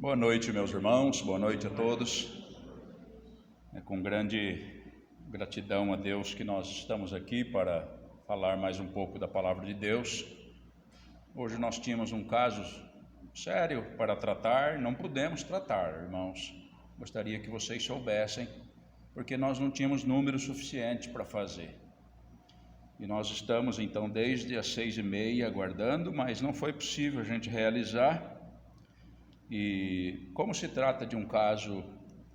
Boa noite, meus irmãos, boa noite a todos. É com grande gratidão a Deus que nós estamos aqui para falar mais um pouco da palavra de Deus. Hoje nós tínhamos um caso sério para tratar, não pudemos tratar, irmãos. Gostaria que vocês soubessem, porque nós não tínhamos número suficiente para fazer. E nós estamos então desde as 6h30 aguardando, mas não foi possível a gente realizar. E como se trata de um caso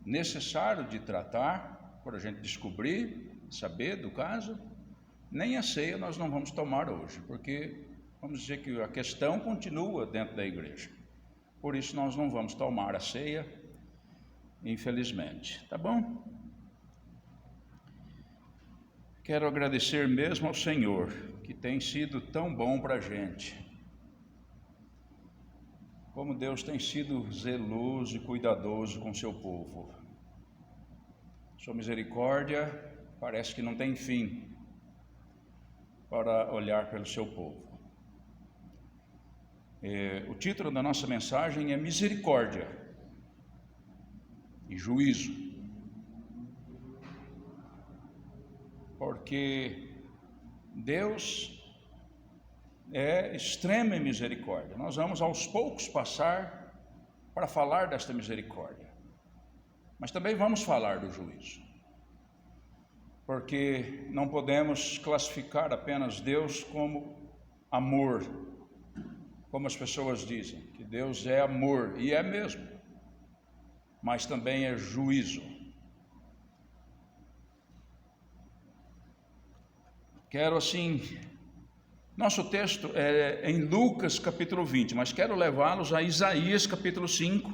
necessário de tratar, para a gente descobrir, saber do caso, nem a ceia nós não vamos tomar hoje, porque vamos dizer que a questão continua dentro da igreja. Por isso nós não vamos tomar a ceia, infelizmente, tá bom? Quero agradecer mesmo ao Senhor, que tem sido tão bom para a gente. Como Deus tem sido zeloso e cuidadoso com seu povo. Sua misericórdia parece que não tem fim para olhar pelo seu povo. O título da nossa mensagem é Misericórdia e Juízo. Porque Deus é extrema em misericórdia. Nós vamos aos poucos passar para falar desta misericórdia, mas também vamos falar do juízo, porque não podemos classificar apenas Deus como amor, como as pessoas dizem, que Deus é amor, e é mesmo, mas também é juízo. Quero assim... Nosso texto é em Lucas capítulo 20, mas quero levá-los a Isaías capítulo 5,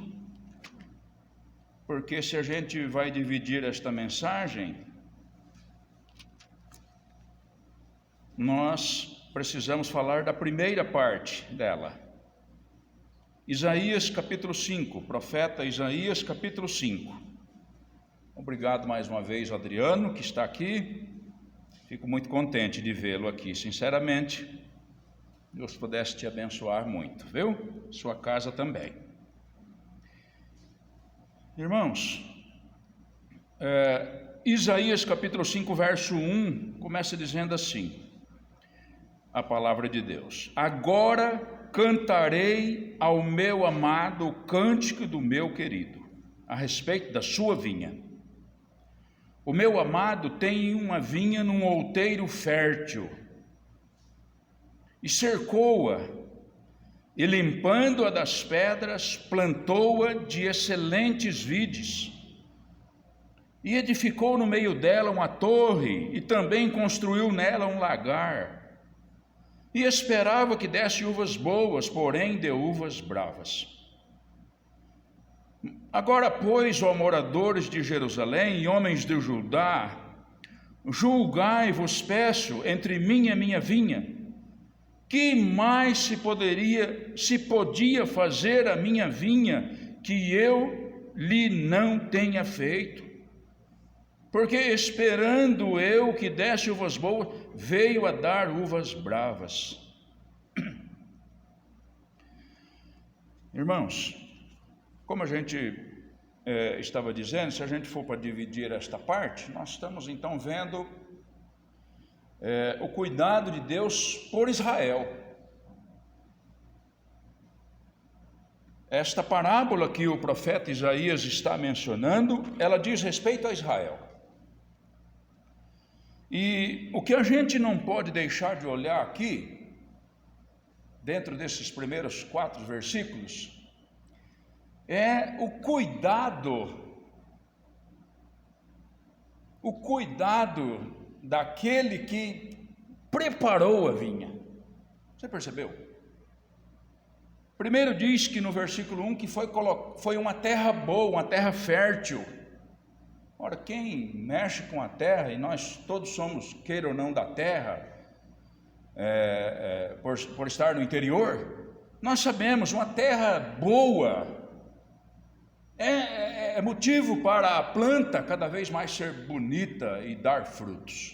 porque se a gente vai dividir esta mensagem, nós precisamos falar da primeira parte dela. Isaías capítulo 5, profeta Isaías capítulo 5. Obrigado mais uma vez, Adriano, que está aqui. Fico muito contente de vê-lo aqui, sinceramente. Deus pudesse te abençoar muito, viu? Sua casa também. Irmãos, Isaías capítulo 5, verso 1, começa dizendo assim, a palavra de Deus: Agora cantarei ao meu amado o cântico do meu querido, a respeito da sua vinha. O meu amado tem uma vinha num outeiro fértil, e cercou-a, e limpando-a das pedras, plantou-a de excelentes vides, e edificou no meio dela uma torre, e também construiu nela um lagar, e esperava que desse uvas boas, porém deu uvas bravas. Agora, pois, ó moradores de Jerusalém e homens de Judá, julgai-vos, peço, entre mim e a minha vinha. Que mais se podia fazer a minha vinha que eu lhe não tenha feito? Porque esperando eu que desse uvas boas, veio a dar uvas bravas. Irmãos, como a gente estava dizendo, se a gente for para dividir esta parte, nós estamos então vendo o cuidado de Deus por Israel. Esta parábola que o profeta Isaías está mencionando, ela diz respeito a Israel. E o que a gente não pode deixar de olhar aqui, dentro desses primeiros 4 versículos, é o cuidado daquele que preparou a vinha. Você percebeu? Primeiro diz que no versículo 1 que foi uma terra boa, uma terra fértil. Ora, quem mexe com a terra, e nós todos somos, queira ou não, da terra, por estar no interior, nós sabemos, uma terra boa é motivo para a planta cada vez mais ser bonita e dar frutos.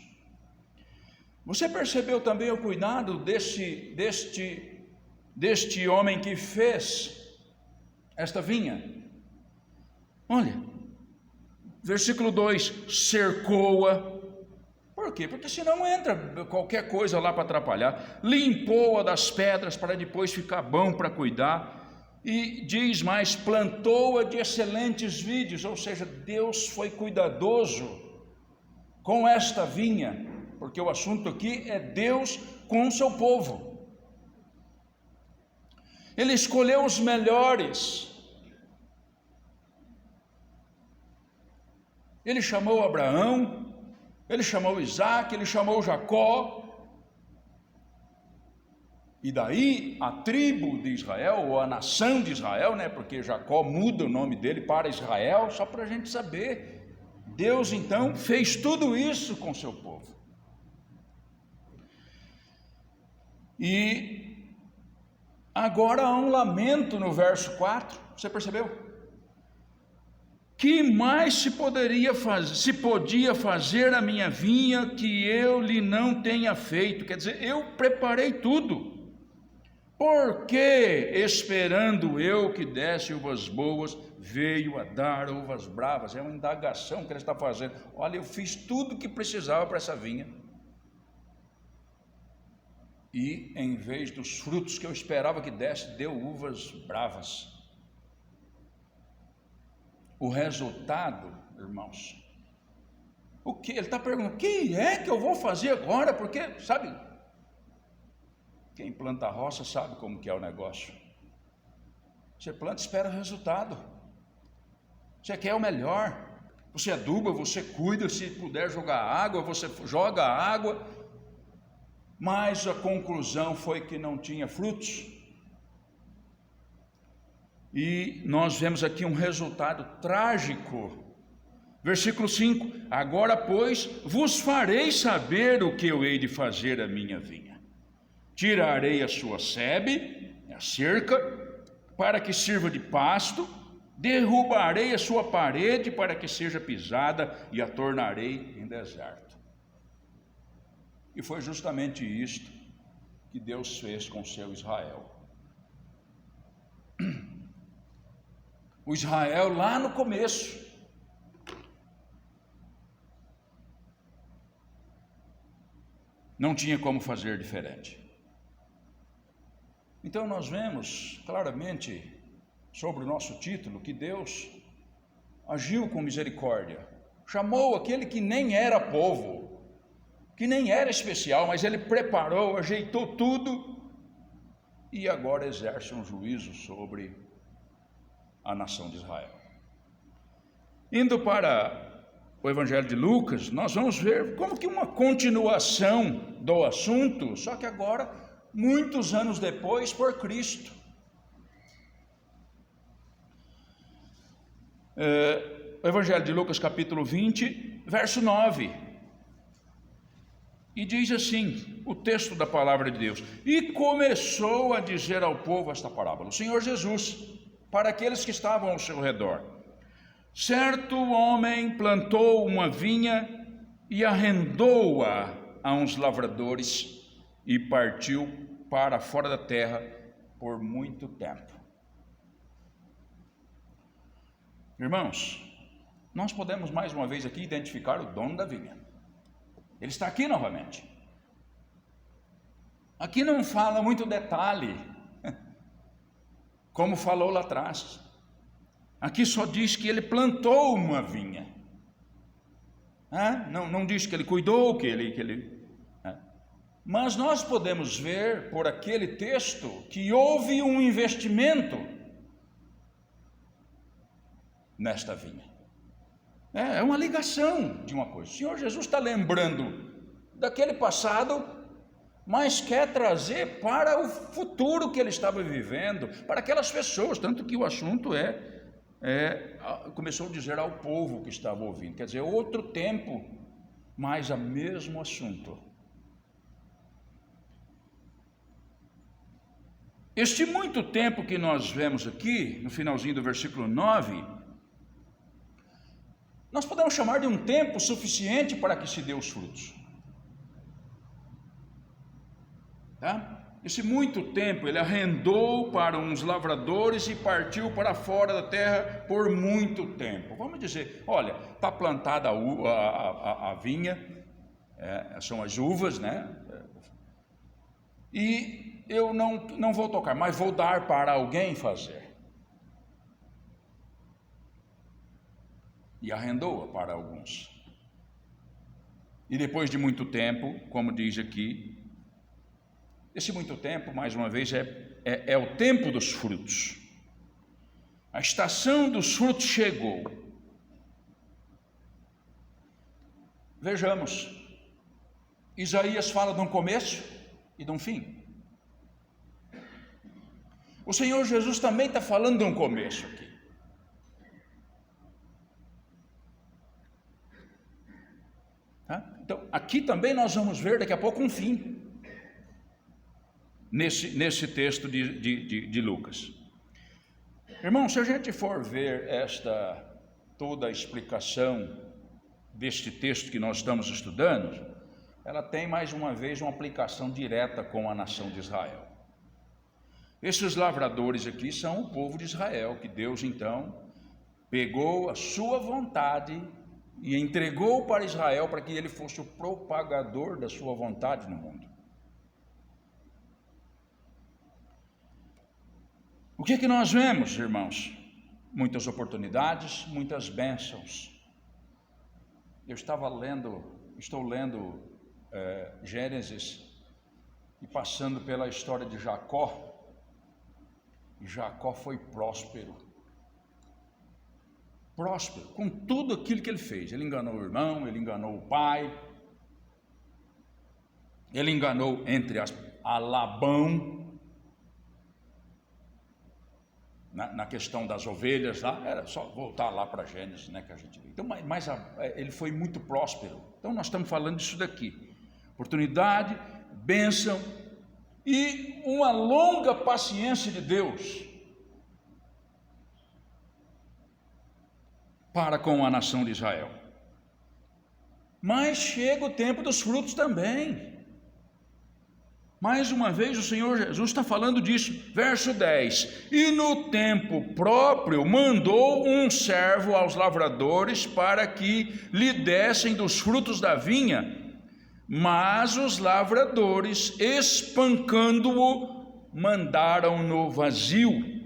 Você percebeu também o cuidado deste homem que fez esta vinha. Olha, versículo 2, cercou-a. Por quê? Porque senão entra qualquer coisa lá para atrapalhar. Limpou-a das pedras para depois ficar bom para cuidar. E diz mais, plantou-a de excelentes vides, ou seja, Deus foi cuidadoso com esta vinha, porque o assunto aqui é Deus com o seu povo. Ele escolheu os melhores. Ele chamou Abraão, ele chamou Isaac, ele chamou Jacó. E daí a tribo de Israel, ou a nação de Israel, porque Jacó muda o nome dele para Israel, só para a gente saber. Deus então fez tudo isso com seu povo. E agora há um lamento no verso 4, você percebeu? Que mais se podia fazer a minha vinha que eu lhe não tenha feito? Quer dizer, eu preparei tudo. Por que, esperando eu que desse uvas boas, veio a dar uvas bravas? É uma indagação que ele está fazendo. Olha, eu fiz tudo o que precisava para essa vinha. E em vez dos frutos que eu esperava que desse, deu uvas bravas. O resultado, irmãos, o que? Ele está perguntando, o que é que eu vou fazer agora? Porque, sabe, quem planta a roça sabe como que é o negócio. Você planta e espera o resultado. Você quer o melhor. Você aduba, você cuida, se puder jogar água, você joga água. Mas a conclusão foi que não tinha frutos. E nós vemos aqui um resultado trágico. Versículo 5, agora pois vos farei saber o que eu hei de fazer à minha vinha. Tirarei a sua sebe, a cerca, para que sirva de pasto, derrubarei a sua parede para que seja pisada e a tornarei em deserto. E foi justamente isto que Deus fez com o seu Israel. O Israel lá no começo, não tinha como fazer diferente. Então nós vemos claramente sobre o nosso título que Deus agiu com misericórdia, chamou aquele que nem era povo, que nem era especial, mas ele preparou, ajeitou tudo e agora exerce um juízo sobre a nação de Israel. Indo para o Evangelho de Lucas, nós vamos ver como que uma continuação do assunto, só que agora muitos anos depois, por Cristo. O Evangelho de Lucas, capítulo 20, verso 9. E diz assim, o texto da palavra de Deus: e começou a dizer ao povo esta parábola, o Senhor Jesus, para aqueles que estavam ao seu redor. Certo homem plantou uma vinha e arrendou-a a uns lavradores e partiu para fora da terra por muito tempo. Irmãos, nós podemos mais uma vez aqui identificar o dono da vinha. Ele está aqui novamente. Aqui não fala muito detalhe, como falou lá atrás. Aqui só diz que ele plantou uma vinha. Não diz que ele cuidou, Mas nós podemos ver por aquele texto que houve um investimento nesta vinha. É uma ligação de uma coisa. O Senhor Jesus está lembrando daquele passado, mas quer trazer para o futuro que ele estava vivendo, para aquelas pessoas, tanto que o assunto começou a dizer ao povo que estava ouvindo, quer dizer, outro tempo, mas o mesmo assunto. Este muito tempo que nós vemos aqui, no finalzinho do versículo 9, nós podemos chamar de um tempo suficiente para que se dê os frutos. Tá? Esse muito tempo ele arrendou para uns lavradores e partiu para fora da terra por muito tempo. Vamos dizer, olha, está plantada a vinha, são as uvas, né? E eu não vou tocar, mas vou dar para alguém fazer. E arrendou-a para alguns. E depois de muito tempo, como diz aqui, esse muito tempo, mais uma vez, é o tempo dos frutos. A estação dos frutos chegou. Vejamos, Isaías fala de um começo e de um fim. O Senhor Jesus também está falando de um começo aqui. Então, aqui também nós vamos ver daqui a pouco um fim, nesse texto de Lucas. Irmão, se a gente for ver toda a explicação deste texto que nós estamos estudando, ela tem mais uma vez uma aplicação direta com a nação de Israel. Esses lavradores aqui são o povo de Israel, que Deus então pegou a sua vontade e entregou para Israel para que ele fosse o propagador da sua vontade no mundo. O que nós vemos, irmãos? Muitas oportunidades, muitas bênçãos. Estou lendo Gênesis e passando pela história de Jacó. E Jacó foi próspero com tudo aquilo que ele fez. Ele enganou o irmão, ele enganou o pai, ele enganou, entre aspas, a Labão, na questão das ovelhas lá. Era só voltar lá para Gênesis, né, que a gente vê. Então, ele foi muito próspero. Então nós estamos falando disso daqui: oportunidade, bênção e uma longa paciência de Deus para com a nação de Israel. Mas chega o tempo dos frutos também. Mais uma vez o Senhor Jesus está falando disso. Verso 10: e no tempo próprio mandou um servo aos lavradores para que lhe dessem dos frutos da vinha, mas os lavradores, espancando-o, mandaram-no vazio.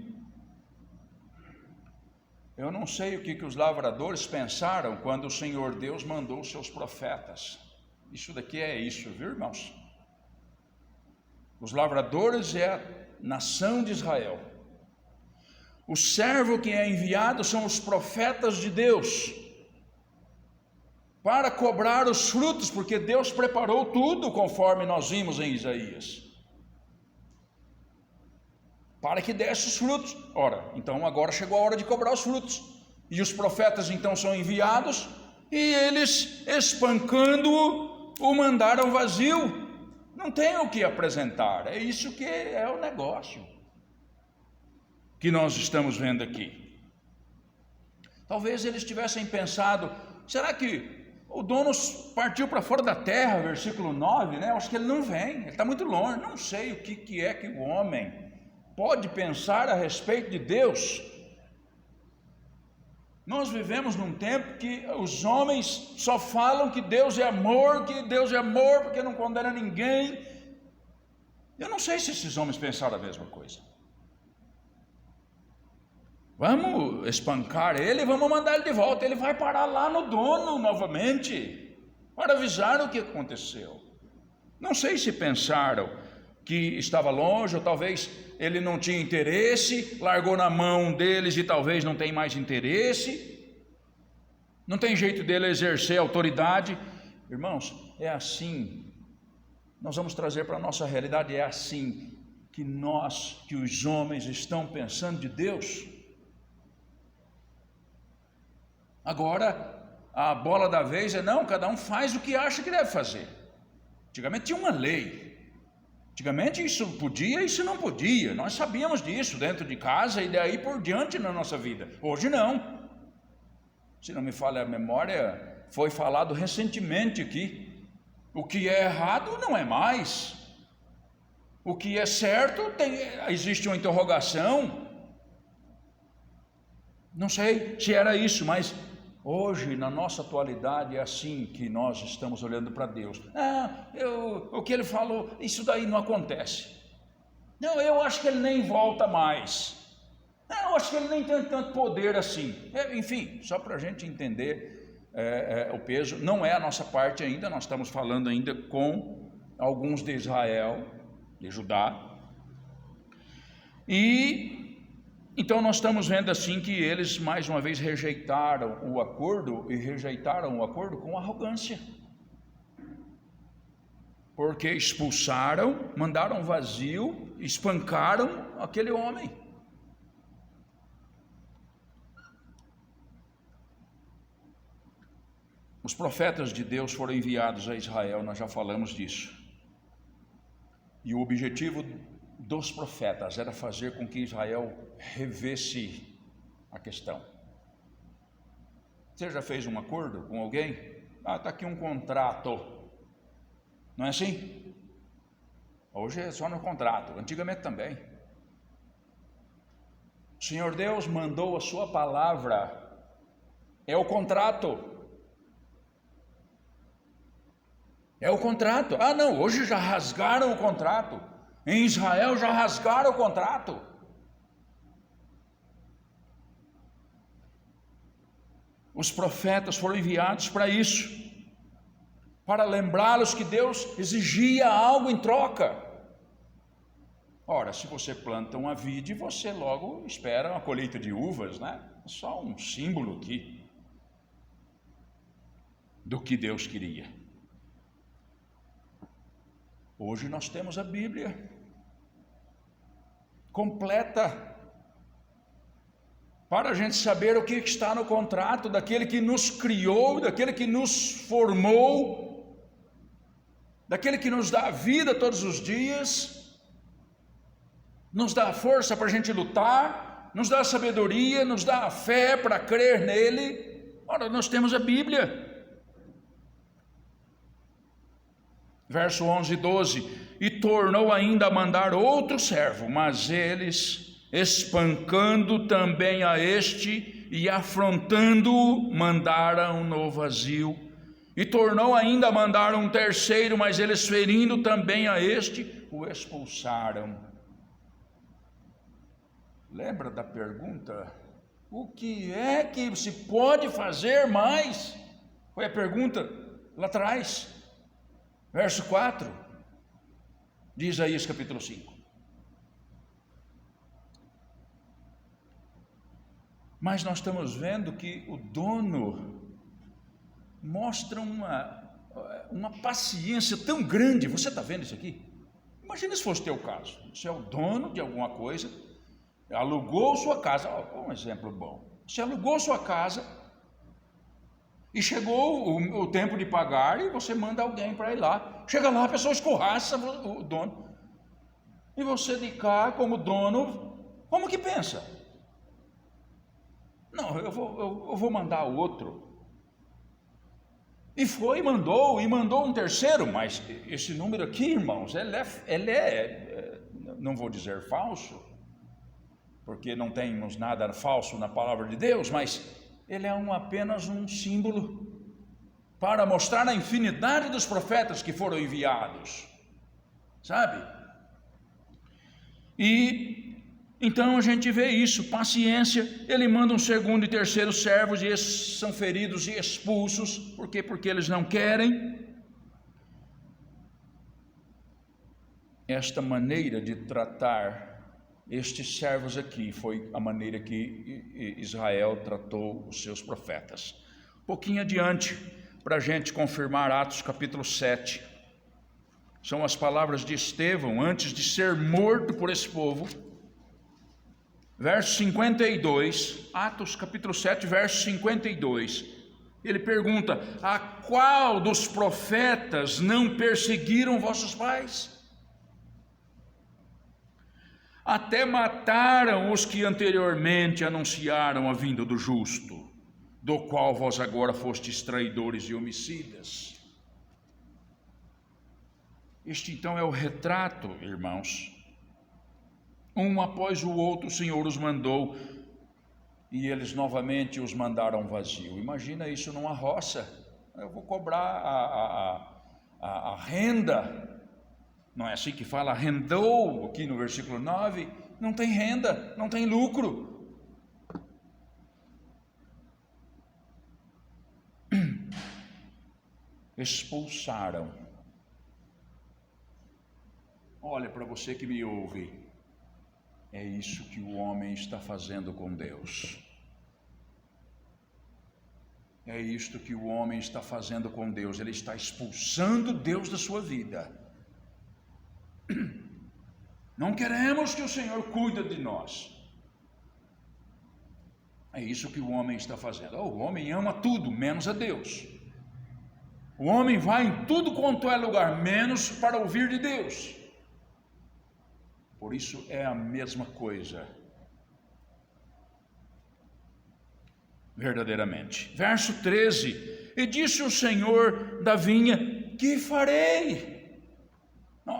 Eu não sei o que os lavradores pensaram quando o Senhor Deus mandou os seus profetas. Isso daqui é isso, viu, irmãos? Os lavradores é a nação de Israel. O servo que é enviado são os profetas de Deus, para cobrar os frutos, porque Deus preparou tudo conforme nós vimos em Isaías, para que desse os frutos. Ora, então agora chegou a hora de cobrar os frutos, e os profetas então são enviados, e eles, espancando-o, o mandaram vazio. Não tem o que apresentar. É isso que é o negócio que nós estamos vendo aqui. Talvez eles tivessem pensado: será que o dono partiu para fora da terra? Versículo 9, né? Acho que ele não vem, ele está muito longe. Não sei o que é que o homem pode pensar a respeito de Deus. Nós vivemos num tempo que os homens só falam que Deus é amor, porque não condena ninguém. Eu não sei se esses homens pensaram a mesma coisa. Vamos espancar ele, vamos mandar ele de volta. Ele vai parar lá no dono novamente, para avisar o que aconteceu. Não sei se pensaram que estava longe, ou talvez ele não tinha interesse, largou na mão deles e talvez não tem mais interesse, não tem jeito dele exercer autoridade. Irmãos, é assim, nós vamos trazer para a nossa realidade, é assim que os homens estão pensando de Deus. Agora, a bola da vez é não, cada um faz o que acha que deve fazer. Antigamente tinha uma lei. Antigamente isso podia, isso não podia. Nós sabíamos disso dentro de casa e daí por diante na nossa vida. Hoje não. Se não me falha a memória, foi falado recentemente aqui: o que é errado não é mais. O que é certo, existe uma interrogação. Não sei se era isso, mas hoje, na nossa atualidade, é assim que nós estamos olhando para Deus. O que ele falou, isso daí não acontece. Não, eu acho que ele nem volta mais. Não, eu acho que ele nem tem tanto poder assim. Enfim, só para a gente entender o peso, não é a nossa parte ainda, nós estamos falando ainda com alguns de Israel, de Judá. E então nós estamos vendo assim que eles mais uma vez rejeitaram o acordo, e rejeitaram o acordo com arrogância. Porque expulsaram, mandaram vazio, espancaram aquele homem. Os profetas de Deus foram enviados a Israel, nós já falamos disso. E o objetivo dos profetas era fazer com que Israel revesse a questão. Você já fez um acordo com alguém? Está aqui um contrato. Não é assim? Hoje é só no contrato, antigamente também. O Senhor Deus mandou a sua palavra, é o contrato. É o contrato. Não, hoje já rasgaram o contrato. Em Israel já rasgaram o contrato. Os profetas foram enviados para isso, para lembrá-los que Deus exigia algo em troca. Ora, se você planta uma vide, você logo espera uma colheita de uvas, né? É só um símbolo aqui do que Deus queria. Hoje nós temos a Bíblia completa para a gente saber o que está no contrato daquele que nos criou, daquele que nos formou, daquele que nos dá a vida todos os dias, nos dá a força para a gente lutar, nos dá a sabedoria, nos dá a fé para crer nele. Ora, nós temos a Bíblia. Verso 11 e 12, e tornou ainda a mandar outro servo, mas eles, espancando também a este e afrontando-o, mandaram-no vazio. E tornou ainda a mandar um terceiro, mas eles, ferindo também a este, o expulsaram. Lembra da pergunta? O que é que se pode fazer mais? Foi a pergunta lá atrás. Verso 4 de Isaías capítulo 5. Mas nós estamos vendo que o dono mostra uma paciência tão grande. Você está vendo isso aqui? Imagina se fosse teu caso. Você é o dono de alguma coisa, alugou sua casa. Um exemplo bom. Você alugou sua casa e chegou o tempo de pagar e você manda alguém para ir lá. Chega lá, a pessoa escorraça o dono. E você de cá, como dono, como que pensa? Não, eu vou mandar outro. E foi, mandou um terceiro, mas esse número aqui, irmãos, ele é, não vou dizer falso, porque não temos nada falso na palavra de Deus, mas ele é apenas um símbolo para mostrar a infinidade dos profetas que foram enviados, sabe? E então a gente vê isso, paciência. Ele manda um segundo e terceiro servos e esses são feridos e expulsos. Por quê? Porque eles não querem. Esta maneira de tratar estes servos aqui foi a maneira que Israel tratou os seus profetas. Um pouquinho adiante, para a gente confirmar Atos capítulo 7. São as palavras de Estevão antes de ser morto por esse povo. Verso 52, Atos capítulo 7, verso 52. Ele pergunta: a qual dos profetas não perseguiram vossos pais? Até mataram os que anteriormente anunciaram a vinda do justo, do qual vós agora fostes traidores e homicidas. Este então é o retrato, irmãos. Um após o outro o Senhor os mandou e eles novamente os mandaram vazio. Imagina isso numa roça. Eu vou cobrar a renda. Não é assim que fala? Arrendou aqui no versículo 9. Não tem renda, não tem lucro. Expulsaram. Olha, para você que me ouve, é isso que o homem está fazendo com Deus. É isto que o homem está fazendo com Deus. Ele está expulsando Deus da sua vida. Não queremos que o Senhor cuide de nós. É isso que o homem está fazendo. O homem ama tudo, menos a Deus. O homem vai em tudo quanto é lugar, menos para ouvir de Deus. Por isso é a mesma coisa. Verdadeiramente. Verso 13. E disse o Senhor da vinha: que farei?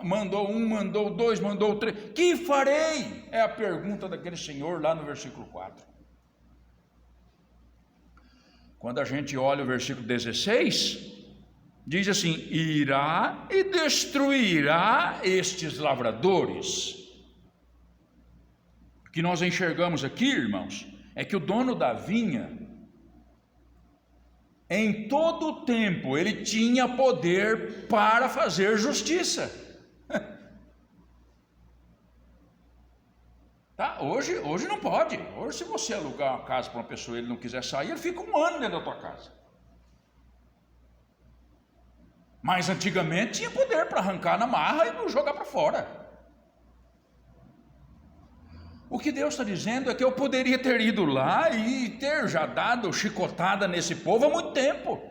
Mandou um, mandou dois, mandou três. Que farei? É a pergunta daquele senhor lá no versículo 4. Quando a gente olha o versículo 16, diz assim: irá e destruirá estes lavradores. O que nós enxergamos aqui, irmãos, é que o dono da vinha, em todo o tempo, ele tinha poder para fazer justiça. Tá? Hoje não pode. Hoje, se você alugar uma casa para uma pessoa e ele não quiser sair, ele fica um ano dentro da tua casa. Mas antigamente tinha poder para arrancar na marra e jogar para fora. O que Deus está dizendo é que eu poderia ter ido lá e ter já dado chicotada nesse povo há muito tempo.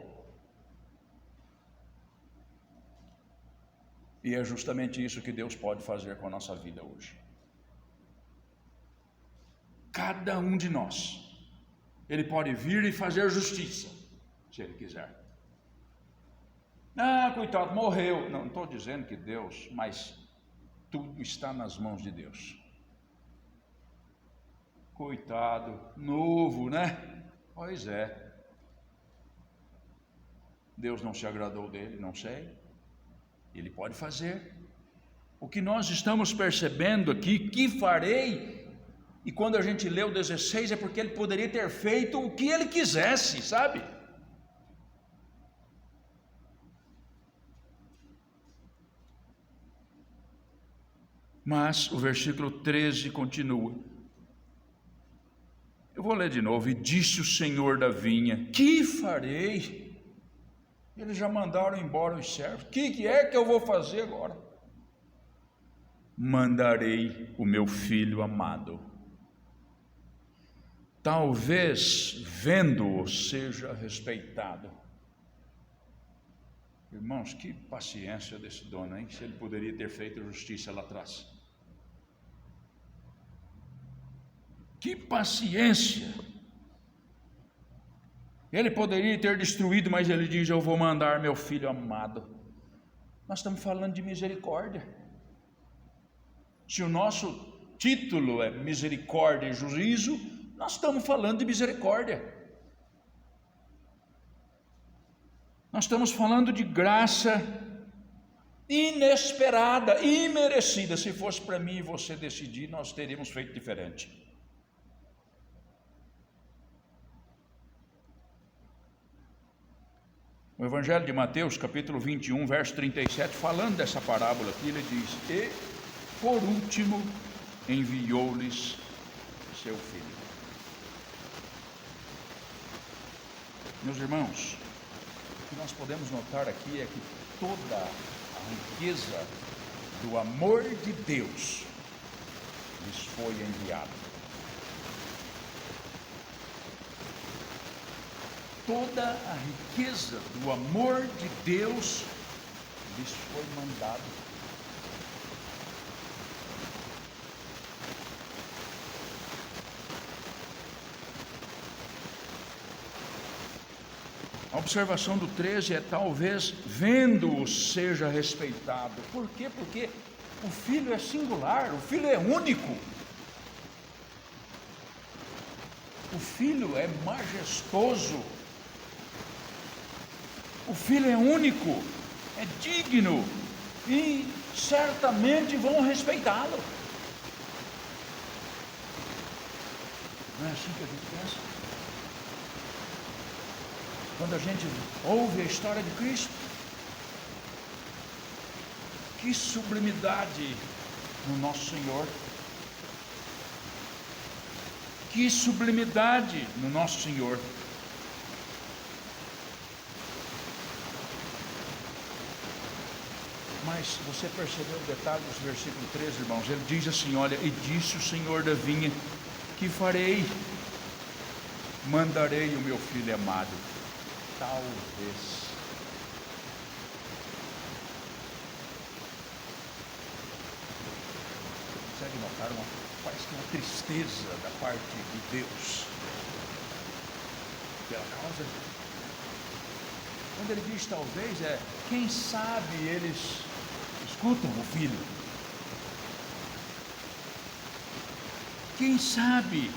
E é justamente isso que Deus pode fazer com a nossa vida hoje. Cada um de nós, Ele pode vir e fazer justiça, se Ele quiser. Coitado, morreu. Não estou dizendo que Deus, mas tudo está nas mãos de Deus. Coitado, novo, né? Pois é. Deus não se agradou dele, não sei. Ele pode fazer. O que nós estamos percebendo aqui, que farei? E quando a gente lê o 16 é porque ele poderia ter feito o que ele quisesse, sabe? Mas o versículo 13 continua. Eu vou ler de novo. E disse o Senhor da vinha: que farei? Eles já mandaram embora os servos. O que é que eu vou fazer agora? Mandarei o meu filho amado. Talvez vendo-o seja respeitado. Irmãos, que paciência desse dono, hein? Se ele poderia ter feito justiça lá atrás. Que paciência! Ele poderia ter destruído, mas ele diz: eu vou mandar meu filho amado. Nós estamos falando de misericórdia. Se o nosso título é misericórdia e juízo, nós estamos falando de misericórdia. Nós estamos falando de graça inesperada, imerecida. Se fosse para mim e você decidir, nós teríamos feito diferente. O Evangelho de Mateus, capítulo 21, verso 37, falando dessa parábola aqui, ele diz: e por último enviou-lhes seu filho. Meus irmãos, o que nós podemos notar aqui é que toda a riqueza do amor de Deus lhes foi enviada. Toda a riqueza do amor de Deus lhes foi mandado. A observação do 13 é: talvez vendo-o seja respeitado. Por quê? Porque o filho é singular, o filho é único. O filho é majestoso. O filho é único, é digno, e certamente vão respeitá-lo. Não é assim que a gente pensa? Quando a gente ouve a história de Cristo, que sublimidade no nosso Senhor, que sublimidade no nosso Senhor. Mas você percebeu o detalhe dos versículos 13, irmãos? Ele diz assim: olha, e disse o Senhor da vinha, que farei? Mandarei o meu filho amado. Talvez. Consegue notar parece que uma tristeza da parte de Deus pela causa? Quando ele diz talvez, quem sabe eles escutam o filho. Quem sabe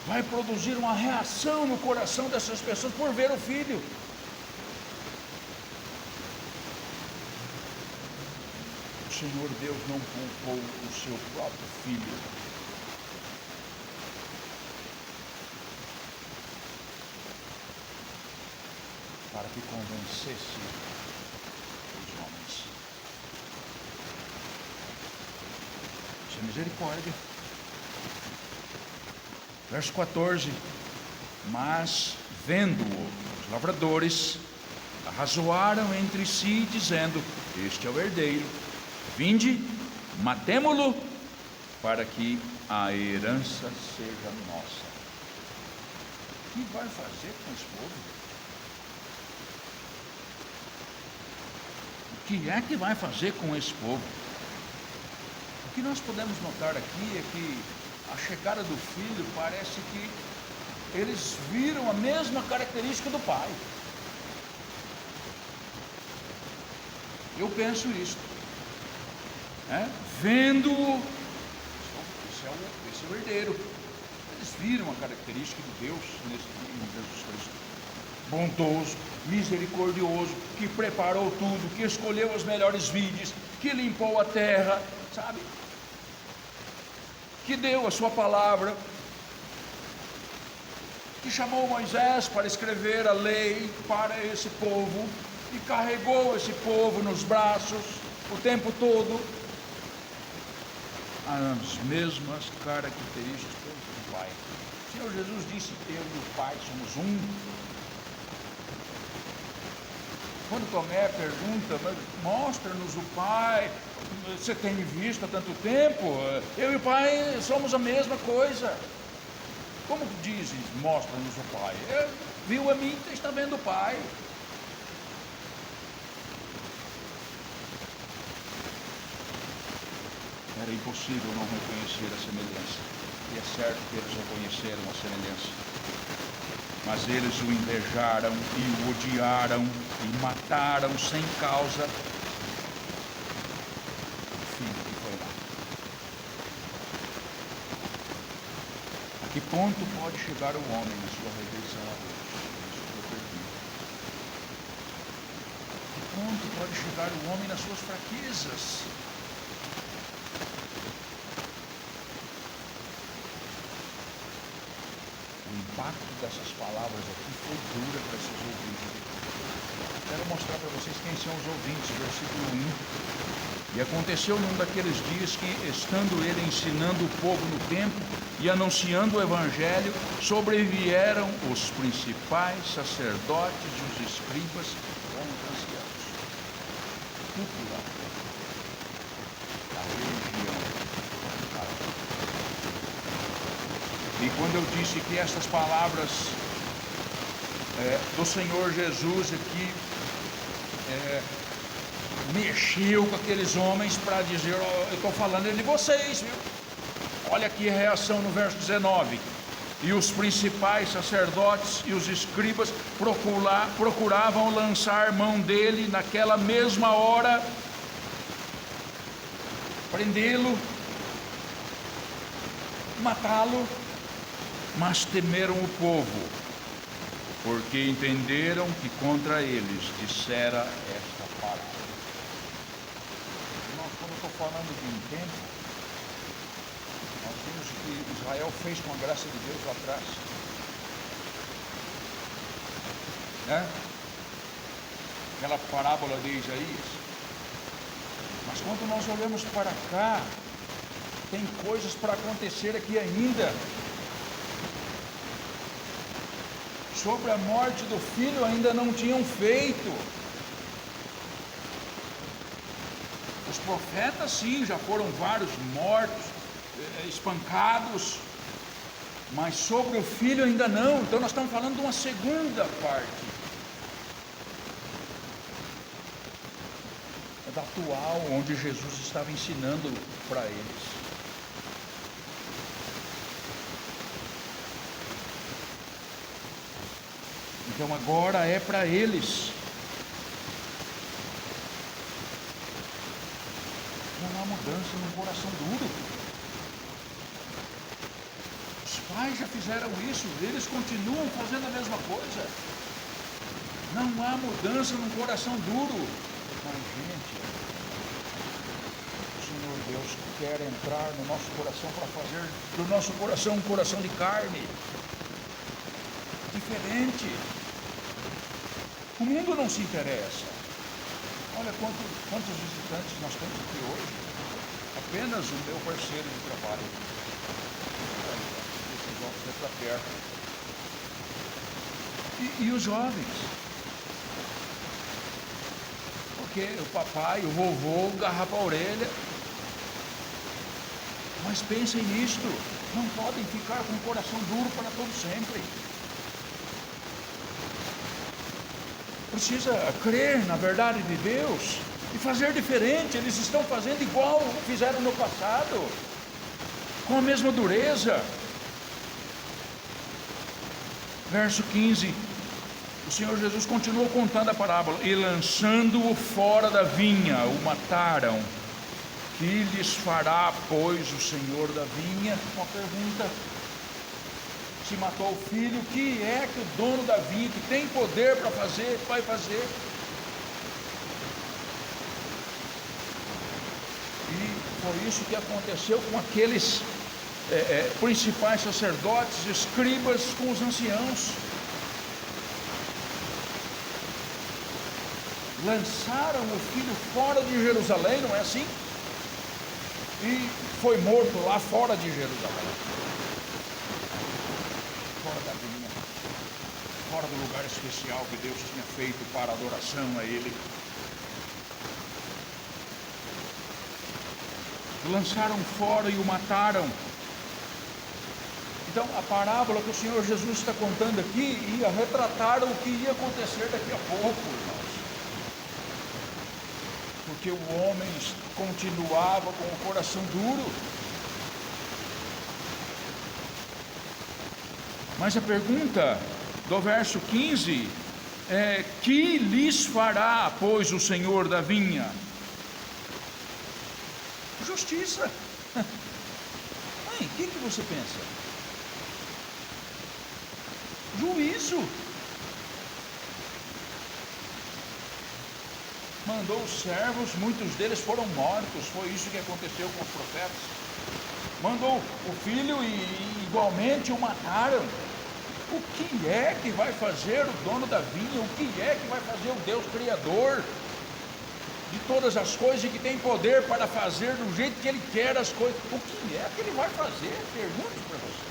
vai produzir uma reação no coração dessas pessoas por ver o filho. O Senhor Deus não poupou o seu próprio filho. Para que convencesse os homens. Isso é misericórdia. Verso 14: mas vendo-o, os lavradores arrazoaram entre si, dizendo: este é o herdeiro, vinde, matemo-lo, para que a herança seja nossa. O que vai fazer com esse povo? O que é que vai fazer com esse povo? O que nós podemos notar aqui é que a chegada do filho parece que eles viram a mesma característica do pai. Eu penso isso. Vendo-o, esse é o herdeiro. Eles viram a característica de Deus nesse filho, Jesus Cristo. Bondoso, misericordioso, que preparou tudo, que escolheu as melhores vides, que limpou a terra, sabe? Que deu a sua palavra, que chamou Moisés para escrever a lei para esse povo, e carregou esse povo nos braços o tempo todo. As mesmas características do Pai. O Senhor Jesus disse: eu e o Pai somos um. Quando Tomé pergunta: mas mostra-nos o Pai, você tem me visto há tanto tempo? Eu e o Pai somos a mesma coisa. Como dizes, mostra-nos o Pai? Viu a mim, está vendo o Pai. Era impossível não reconhecer a semelhança, e é certo que eles reconheceram a semelhança, mas eles o invejaram e o odiaram e mataram sem causa o filho que foi lá. A que ponto pode chegar o homem na sua rejeição a Deus, na sua perda? A que ponto pode chegar o homem nas suas fraquezas? O impacto dessas palavras aqui foi dura para esses ouvintes. Quero mostrar para vocês quem são os ouvintes, versículo 1. E aconteceu num daqueles dias que, estando ele ensinando o povo no templo e anunciando o evangelho, sobrevieram os principais sacerdotes e os escribas com os anciãos. Cúpula da religião. E quando eu disse que estas palavras do Senhor Jesus aqui mexeu com aqueles homens para dizer: eu estou falando de vocês, viu? Olha aqui a reação no verso 19: E os principais sacerdotes e os escribas procuravam lançar mão dele naquela mesma hora, prendê-lo, matá-lo, mas temeram o povo, porque entenderam que contra eles dissera esta palavra. Irmãos, quando eu estou falando de um tempo, nós vimos o que Israel fez com a graça de Deus lá atrás, né? Aquela parábola de Isaías. Mas quando nós olhamos para cá, tem coisas para acontecer aqui ainda. Sobre a morte do filho ainda não tinham feito. Os profetas sim, já foram vários mortos, espancados, mas sobre o filho ainda não. Então nós estamos falando de uma segunda parte. É da atual, onde Jesus estava ensinando para eles. Então agora é para eles. Não há mudança no coração duro. Os pais já fizeram isso, eles continuam fazendo a mesma coisa. Não há mudança no coração duro. Mas, gente, o Senhor Deus quer entrar no nosso coração para fazer do nosso coração um coração de carne. Diferente. O mundo não se interessa. Olha quantos visitantes nós temos aqui hoje. Apenas o meu parceiro de trabalho. Esses outros é para perto. E os jovens? Porque o papai, o vovô, garrafa a orelha. Mas pensem nisto. Não podem ficar com o coração duro para todo sempre. Precisa crer na verdade de Deus e fazer diferente. Eles estão fazendo igual fizeram no passado, com a mesma dureza. Verso 15, o Senhor Jesus continuou contando a parábola. E lançando-o fora da vinha, o mataram. Que lhes fará, pois, o Senhor da vinha? Uma pergunta. Se matou o filho, o que é que o dono da vinha, que tem poder para fazer, vai fazer? E foi isso que aconteceu com aqueles principais sacerdotes, escribas, com os anciãos. Lançaram o filho fora de Jerusalém, não é assim? E foi morto lá fora de Jerusalém. Fora da vinha, fora do lugar especial que Deus tinha feito para adoração a Ele. Lançaram fora e o mataram. Então a parábola que o Senhor Jesus está contando aqui ia retratar o que ia acontecer daqui a pouco, irmãos. Porque o homem continuava com o coração duro. Mas a pergunta do verso 15 é: que lhes fará, pois, o Senhor da vinha? Justiça. Mãe, o que você pensa? Juízo. Mandou os servos, muitos deles foram mortos. Foi isso que aconteceu com os profetas. Mandou o filho e igualmente o mataram. O que é que vai fazer o dono da vinha? O que é que vai fazer o Deus Criador de todas as coisas e que tem poder para fazer do jeito que Ele quer as coisas? O que é que Ele vai fazer? Pergunte para você.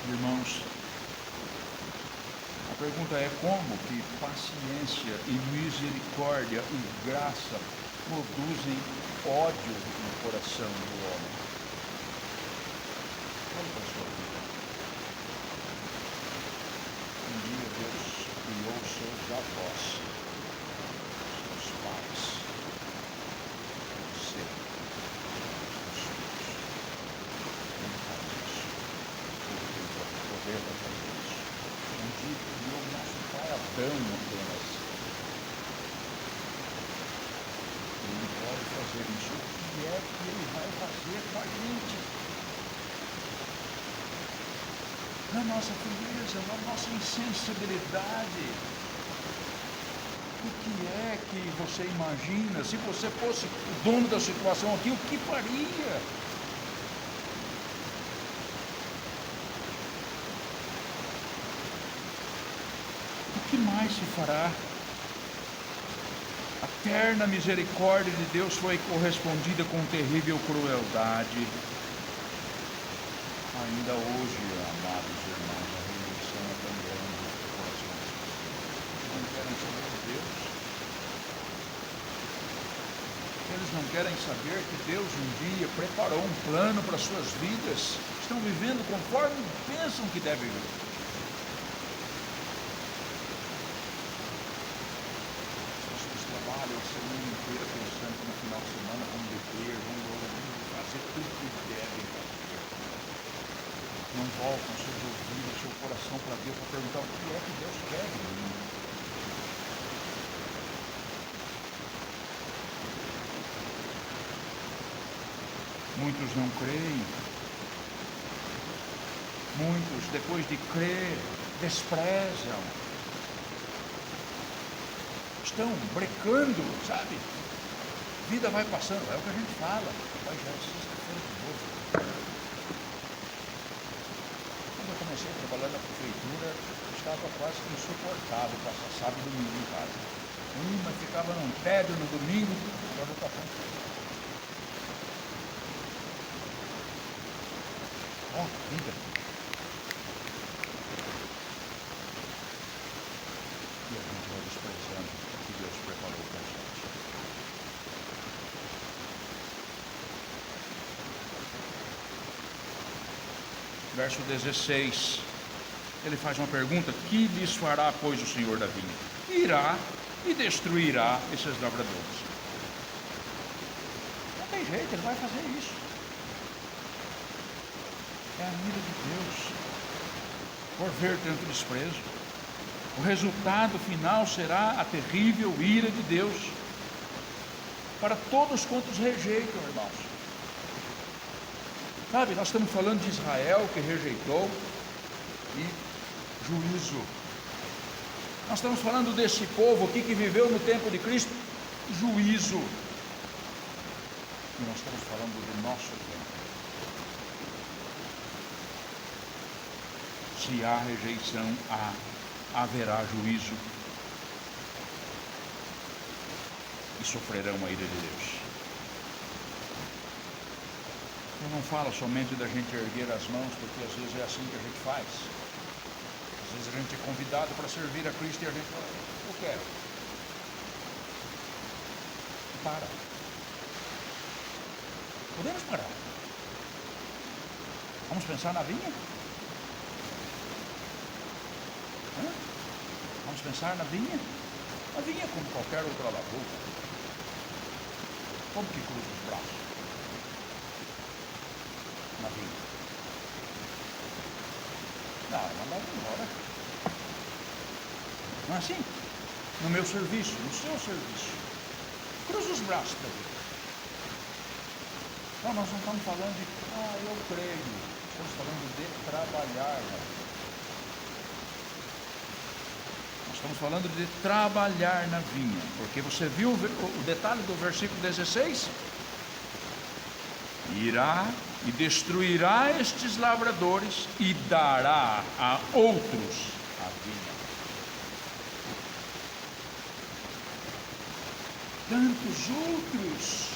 Irmãos, a pergunta é: como que paciência e misericórdia e graça produzem ódio no coração do homem? Olha para a sua vida. Um dia Deus criou seus avós, seus pais. fazer isso, o que é que Ele vai fazer com a gente? Na nossa frieza, na nossa insensibilidade. O que é que você imagina? Se você fosse o dono da situação aqui, o que faria? O que mais se fará? A terna misericórdia de Deus foi correspondida com terrível crueldade. Ainda hoje, amados irmãos, a rejeição é tão grande no coração das pessoas. Não querem saber de Deus. Eles não querem saber que Deus um dia preparou um plano para as suas vidas. Estão vivendo conforme pensam que devem viver. A semana inteira pensando que no final de semana vamos beber, vamos fazer tudo o que devem fazer. Não voltam seus ouvidos, seu coração para Deus para perguntar o que é que Deus quer de mim. Muitos não creem. Muitos, depois de crer, desprezam. Estão brecando, sabe? A vida vai passando, é o que a gente fala. Vai já é sexta-feira de novo. Quando eu comecei a trabalhar na prefeitura, estava quase que insuportável passar sábado e domingo em casa. Mas ficava num tédio no domingo, agora está falando. Ó, vida. E a gente vai desprezando o que Deus preparou para a gente. Verso 16, ele faz uma pergunta: que lhes fará, pois, o Senhor da vinha? Irá e destruirá esses lavradores. Não tem jeito, ele vai fazer isso. É a ira de Deus por ver tanto desprezo. O resultado final será a terrível ira de Deus para todos quantos rejeitam, irmãos. Sabe, nós estamos falando de Israel que rejeitou e juízo. Nós estamos falando desse povo aqui que viveu no tempo de Cristo, juízo. E nós estamos falando do nosso tempo. Se há rejeição, haverá juízo. E sofrerão a ira de Deus. Eu não falo somente da gente erguer as mãos, porque às vezes é assim que a gente faz. Às vezes a gente é convidado para servir a Cristo e a gente fala: eu quero. Para. Podemos parar. Vamos pensar na vinha? Vamos pensar na vinha? A vinha é como qualquer outra lavoura. Como que cruza os braços? Na vinha. Não, é mandado embora. Não é assim? No meu serviço, no seu serviço. Cruza os braços para Deus. Não, nós não estamos falando de, eu creio. Estamos falando de trabalhar na vida. Nós estamos falando de trabalhar na vinha. Porque você viu o detalhe do versículo 16? Irá e destruirá estes lavradores e dará a outros a vinha. Tantos outros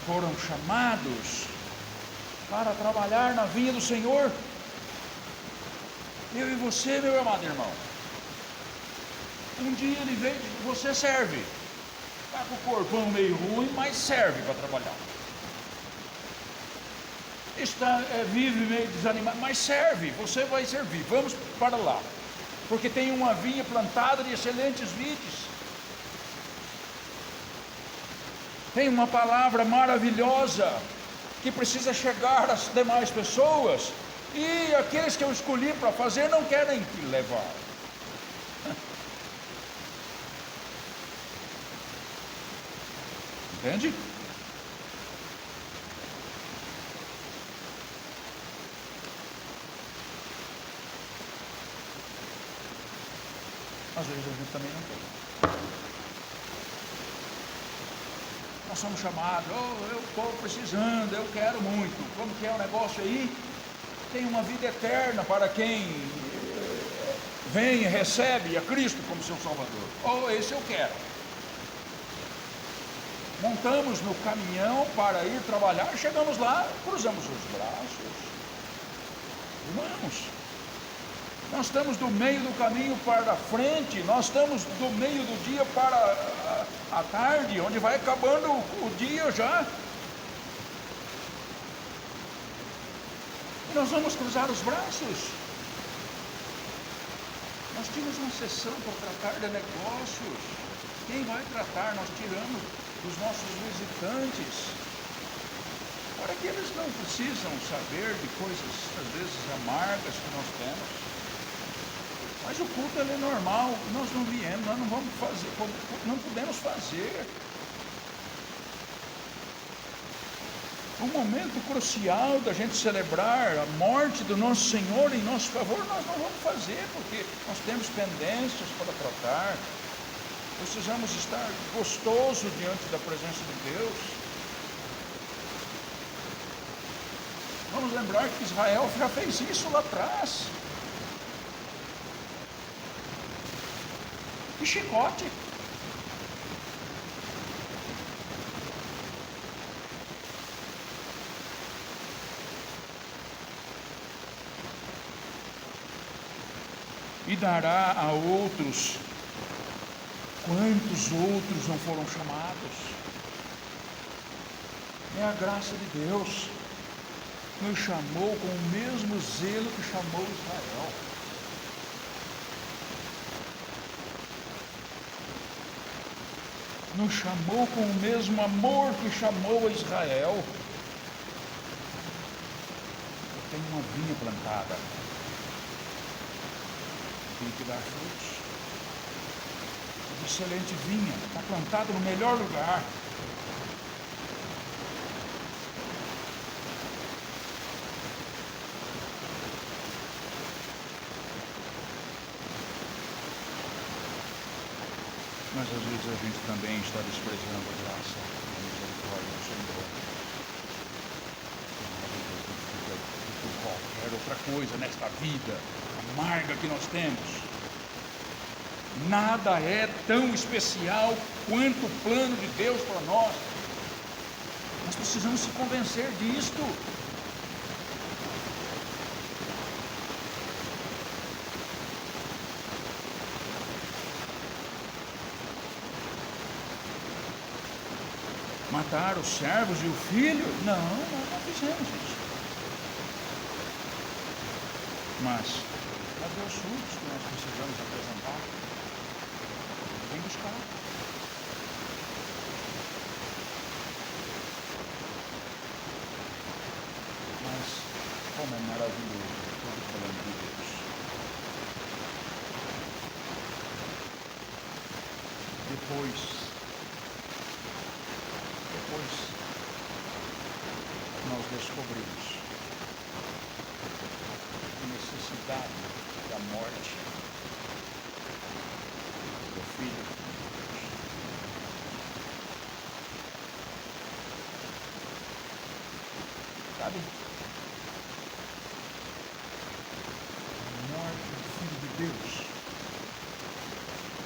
foram chamados para trabalhar na vinha do Senhor. Eu e você, meu amado irmão. Um dia ele veio, você serve. Está com o corpão meio ruim, mas serve para trabalhar. Vive meio desanimado, mas serve, você vai servir. Vamos para lá, porque tem uma vinha plantada de excelentes vides. Tem uma palavra maravilhosa que precisa chegar às demais pessoas, e aqueles que eu escolhi para fazer não querem levar. Entende? Às vezes a gente também não tem. Nós somos chamados, eu estou precisando, eu quero muito. Como que é o negócio aí? Tem uma vida eterna para quem vem e recebe a Cristo como seu Salvador. Esse eu quero. Montamos no caminhão para ir trabalhar, chegamos lá, cruzamos os braços. Irmãos, nós estamos do meio do caminho para frente, nós estamos do meio do dia para a tarde, onde vai acabando o dia já. E nós vamos cruzar os braços. Nós tínhamos uma sessão para tratar de negócios. Quem vai tratar? Nós tiramos dos nossos visitantes, para que eles não precisam saber de coisas, às vezes, amargas que nós temos. Mas o culto é normal, nós não viemos, nós não vamos fazer, não podemos fazer. Um momento crucial da gente celebrar a morte do nosso Senhor em nosso favor, nós não vamos fazer, porque nós temos pendências para tratar. Precisamos estar gostoso diante da presença de Deus. Vamos lembrar que Israel já fez isso lá atrás. E chicote. E dará a outros. Quantos outros não foram chamados? É a graça de Deus. Nos chamou com o mesmo zelo que chamou Israel. Nos chamou com o mesmo amor que chamou a Israel. Tem uma vinha plantada. Tem que dar frutos. Excelente vinha, está plantado no melhor lugar. Mas às vezes a gente também está desprezando a graça e a misericórdia do Senhor. Por qualquer outra coisa nesta vida amarga que nós temos. Nada é tão especial quanto o plano de Deus para nós. Nós precisamos se convencer disto. Matar os servos e o filho? Não, nós não fizemos isso. Mas cadê os frutos que nós precisamos apresentar? Vem buscar. Mas como é maravilhoso todo o plano de Deus. Depois nós descobrimos a necessidade da morte do Filho. Sabe? A morte do Filho de Deus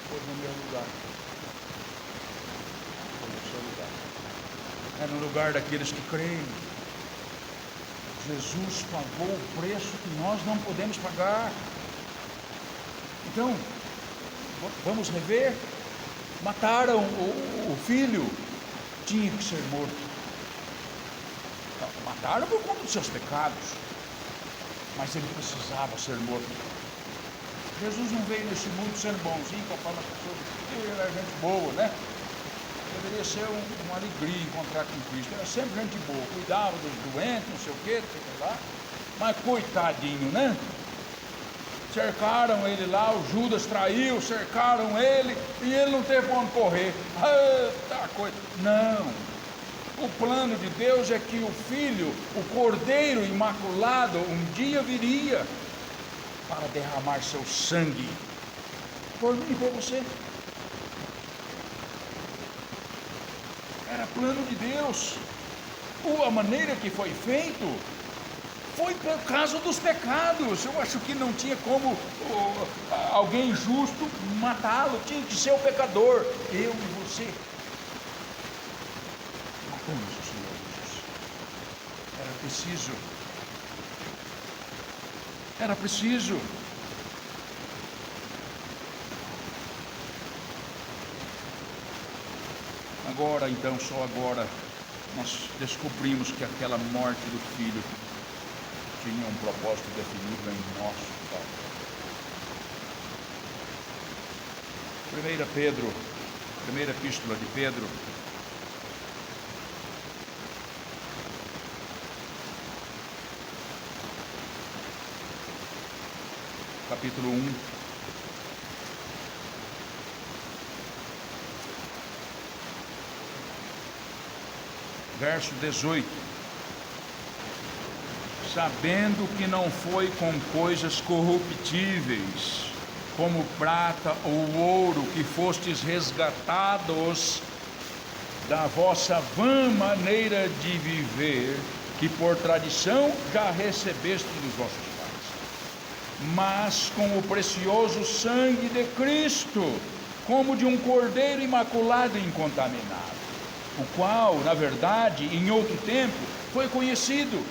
foi no meu lugar. Foi no seu lugar. É no lugar daqueles que creem. Jesus pagou o preço que nós não podemos pagar. Então, vamos rever. Mataram o filho, tinha que ser morto. Mataram por conta dos seus pecados, mas ele precisava ser morto. Jesus não veio nesse mundo sendo bonzinho para falar para as pessoas que ele era gente boa, né? Deveria ser uma alegria encontrar com Cristo. Era sempre gente boa, cuidava dos doentes, não sei o que lá. Mas coitadinho, né? cercaram ele lá, o Judas traiu, cercaram ele, e ele não teve onde correr. Tá coisa. Não. O plano de Deus é que o Filho, o Cordeiro Imaculado, um dia viria para derramar seu sangue por mim e por você. Era plano de Deus. A maneira que foi feito foi por causa dos pecados. Eu acho que não tinha como alguém justo matá-lo, tinha que ser o pecador, eu e você. Matamos o Senhor Jesus. Era preciso. Agora, então, só agora, nós descobrimos que aquela morte do Filho tinha um propósito definido em nosso favor. 1 Pedro, primeira epístola de Pedro, capítulo 1, verso 18. Sabendo que não foi com coisas corruptíveis, como prata ou ouro, que fostes resgatados da vossa vã maneira de viver, que por tradição já recebeste dos vossos pais, mas com o precioso sangue de Cristo, como de um cordeiro imaculado e incontaminado, o qual, na verdade, em outro tempo, foi conhecido,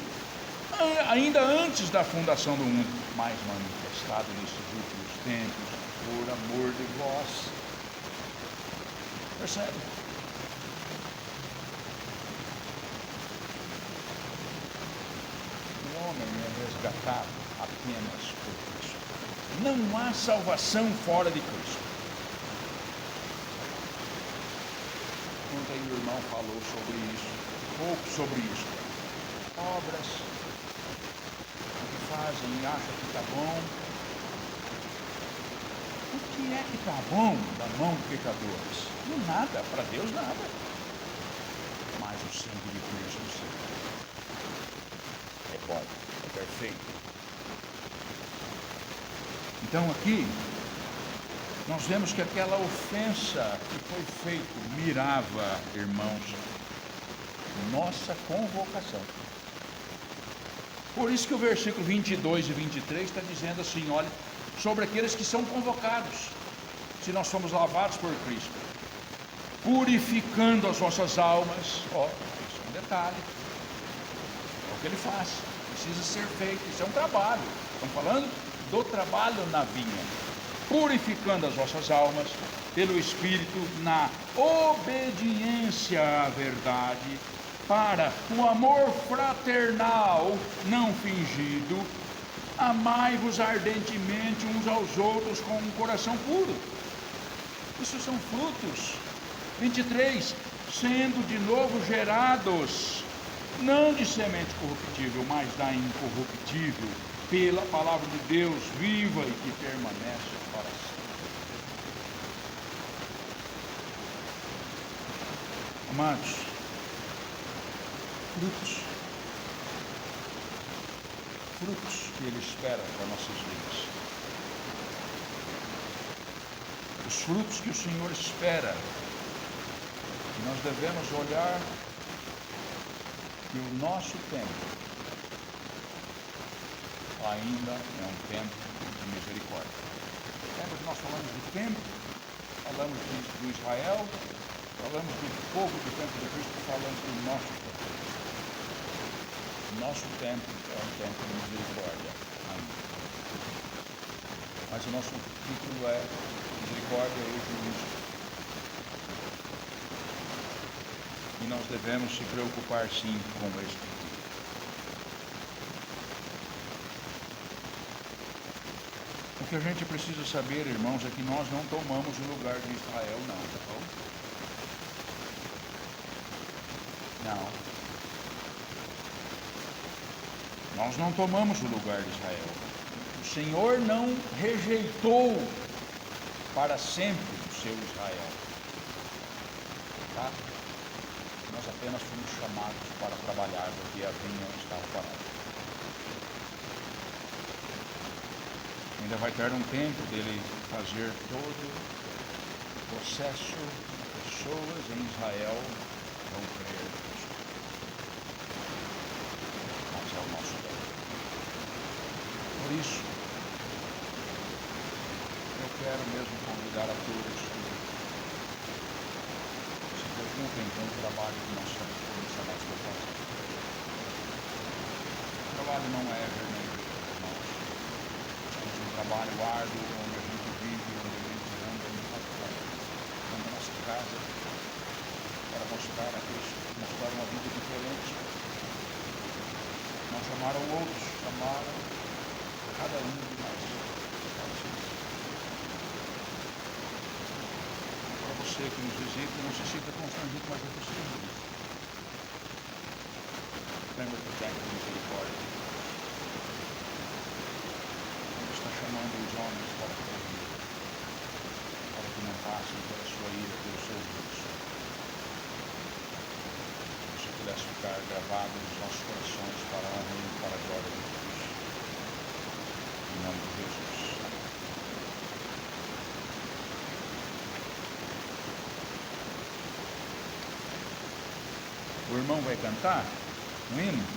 ainda antes da fundação do mundo, mas manifestado nesses últimos tempos, por amor de vós. Percebe? O homem é resgatado apenas por Cristo. Não há salvação fora de Cristo. Ontem o irmão falou sobre isso, pouco sobre isso. Obras, o que fazem e acham que está bom. O que é que está bom da mão de pecadores? Não nada, para Deus nada. Mas o sangue de Cristo, sim, é bom, é perfeito. Então aqui, nós vemos que aquela ofensa que foi feita mirava, irmãos, nossa convocação. Por isso que o versículo 22 e 23 está dizendo assim, olha, sobre aqueles que são convocados, se nós somos lavados por Cristo, purificando as vossas almas. Isso é um detalhe, é o que ele faz, precisa ser feito, isso é um trabalho, estamos falando do trabalho na vinha, purificando as vossas almas pelo Espírito na obediência à verdade, para o amor fraternal não fingido, amai-vos ardentemente uns aos outros com um coração puro. Isso são frutos. 23, sendo de novo gerados, não de semente corruptível, mas da incorruptível, pela palavra de Deus viva e que permanece para sempre. Amados, frutos que Ele espera para nossas vidas. Os frutos que o Senhor espera, que nós devemos olhar que o nosso tempo ainda é um tempo de misericórdia. Lembra que nós falamos do tempo, falamos do Israel, falamos do povo do tempo de Cristo, falamos do nosso tempo. Nosso tempo é um tempo de misericórdia ainda. Mas o nosso título é Misericórdia e Juízo. E nós devemos se preocupar sim com este. O que a gente precisa saber, irmãos, é que nós não tomamos o lugar de Israel, não, tá bom? Não. Nós não tomamos o lugar de Israel. O Senhor não rejeitou para sempre o seu Israel. Tá? Nós apenas fomos chamados para trabalhar, porque a vinha estava parada. Ainda vai ter um tempo dele fazer todo o processo. Pessoas em Israel vão crer em Cristo. Mas é o nosso Deus. Por isso, eu quero mesmo convidar a todos que se preocupem com o trabalho que nós somos comissionados para fazer. O trabalho não é ver na igreja, irmãos. Temos um trabalho árduo onde a gente vive, onde a gente anda na nossa casa, para mostrar a Cristo, mostrar uma vida diferente. Não chamaram outros, chamaram cada um de nós. Para você que nos visita, não se sinta constrangido, mas é possível isso. Lembra do tempo de misericórdia. Ele está chamando os homens para prevenir, para que não passem pela sua ira, pelos seus vícios. Se pudesse ficar gravado nos nossos corações para a honra e para a glória de Deus. Em nome de Jesus. O irmão vai cantar um hino.